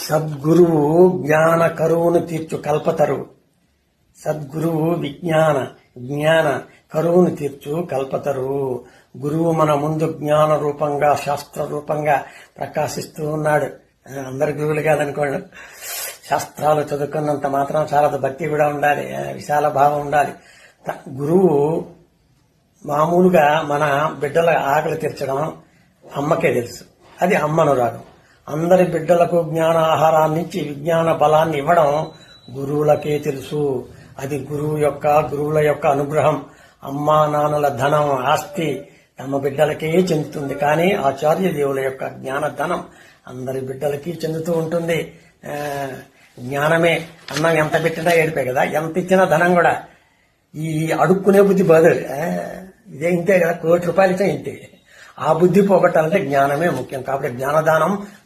సద్గురువు జ్ఞాన కరువును తీర్చు కల్పతరువు. సద్గురువు జ్ఞాన కరువును తీర్చు కల్పతరువు. గురువు మన ముందు జ్ఞాన రూపంగా శాస్త్ర రూపంగా ప్రకాశిస్తూ ఉన్నాడు. అందరు గురువులు కాదనుకోండి, శాస్త్రాలు చదువుకున్నంత మాత్రం చాలా భక్తి కూడా ఉండాలి, విశాల భావం ఉండాలి. గురువు మామూలుగా మన బిడ్డల ఆకలి తీర్చడం అమ్మకే తెలుసు, అది అమ్మ అనురాగం. అందరి బిడ్డలకు జ్ఞాన ఆహారాన్ని ఇచ్చి విజ్ఞాన బలాన్ని ఇవ్వడం గురువులకే తెలుసు. అది గురువుల యొక్క అనుగ్రహం. అమ్మా నాన్నల ధనం ఆస్తి తమ బిడ్డలకే చెందుతుంది, కానీ ఆచార్య దేవుల యొక్క జ్ఞాన ధనం అందరి బిడ్డలకి చెందుతూ ఉంటుంది. జ్ఞానమే. అన్నం ఎంత పెట్టినా ఏడిపే కదా, ఎంత ఇచ్చినా ధనం కూడా. ఈ అడుక్కునే బుద్ధి బదులు ఇదే ఇంతే కదా, ₹1,00,00,000 ఇచ్చా ఇంతే. ఆ బుద్ధి పోగొట్టాలంటే జ్ఞానమే ముఖ్యం. కాబట్టి జ్ఞానదానం